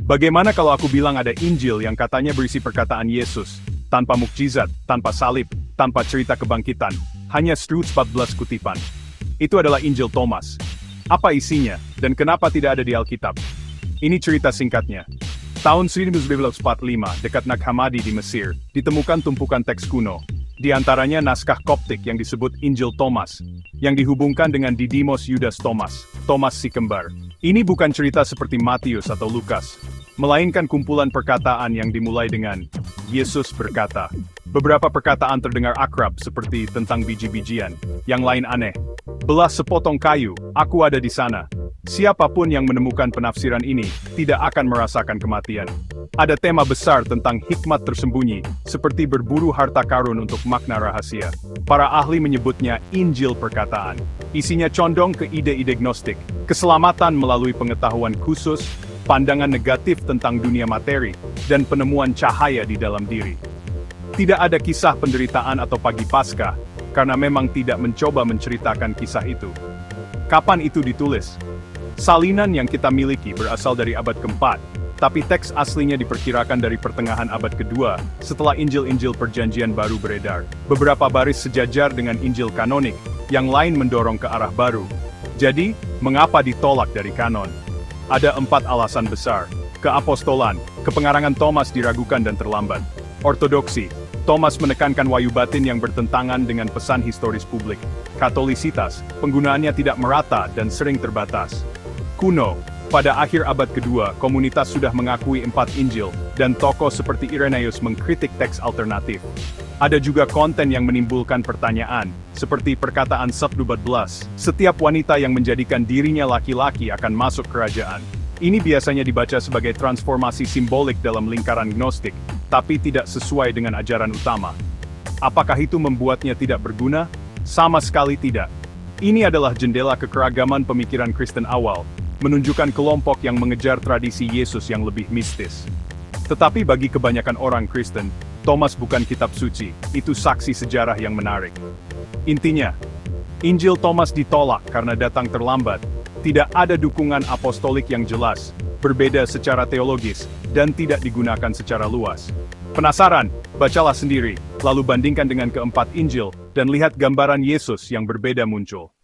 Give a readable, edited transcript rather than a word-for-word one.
Bagaimana kalau aku bilang ada Injil yang katanya berisi perkataan Yesus, tanpa mukjizat, tanpa salib, tanpa cerita kebangkitan, hanya 14 kutipan. Itu adalah Injil Thomas. Apa isinya, dan kenapa tidak ada di Alkitab? Ini cerita singkatnya. Tahun 1945, dekat Nag Hammadi di Mesir, ditemukan tumpukan teks kuno. Di antaranya naskah Koptik yang disebut Injil Thomas, yang dihubungkan dengan Didymos Yudas Thomas, Thomas si kembar. Ini bukan cerita seperti Matius atau Lukas, melainkan kumpulan perkataan yang dimulai dengan Yesus berkata. Beberapa perkataan terdengar akrab seperti tentang biji-bijian, yang lain aneh. Belah sepotong kayu, aku ada di sana. Siapapun yang menemukan penafsiran ini, tidak akan merasakan kematian. Ada tema besar tentang hikmat tersembunyi, seperti berburu harta karun untuk makna rahasia. Para ahli menyebutnya Injil perkataan. Isinya condong ke ide-ide gnostik, keselamatan melalui pengetahuan khusus, pandangan negatif tentang dunia materi, dan penemuan cahaya di dalam diri. Tidak ada kisah penderitaan atau pagi Paskah, karena memang tidak mencoba menceritakan kisah itu. Kapan itu ditulis? Salinan yang kita miliki berasal dari abad keempat, tapi teks aslinya diperkirakan dari pertengahan abad kedua, setelah Injil-Injil Perjanjian Baru beredar. Beberapa baris sejajar dengan Injil kanonik, yang lain mendorong ke arah baru. Jadi, mengapa ditolak dari kanon? Ada 4 alasan besar. Keapostolan, kepengarangan Thomas diragukan dan terlambat. Ortodoksi, Thomas menekankan wahyu batin yang bertentangan dengan pesan historis publik. Katolisitas, penggunaannya tidak merata dan sering terbatas. Kuno, pada akhir abad kedua, komunitas sudah mengakui 4 Injil, dan tokoh seperti Irenaeus mengkritik teks alternatif. Ada juga konten yang menimbulkan pertanyaan, seperti perkataan Sabtu 14, setiap wanita yang menjadikan dirinya laki-laki akan masuk kerajaan. Ini biasanya dibaca sebagai transformasi simbolik dalam lingkaran gnostik, tapi tidak sesuai dengan ajaran utama. Apakah itu membuatnya tidak berguna? Sama sekali tidak. Ini adalah jendela kekeragaman pemikiran Kristen awal, menunjukkan kelompok yang mengejar tradisi Yesus yang lebih mistis. Tetapi bagi kebanyakan orang Kristen, Thomas bukan kitab suci, itu saksi sejarah yang menarik. Intinya, Injil Thomas ditolak karena datang terlambat, tidak ada dukungan apostolik yang jelas, berbeda secara teologis, dan tidak digunakan secara luas. Penasaran? Bacalah sendiri, lalu bandingkan dengan keempat Injil, dan lihat gambaran Yesus yang berbeda muncul.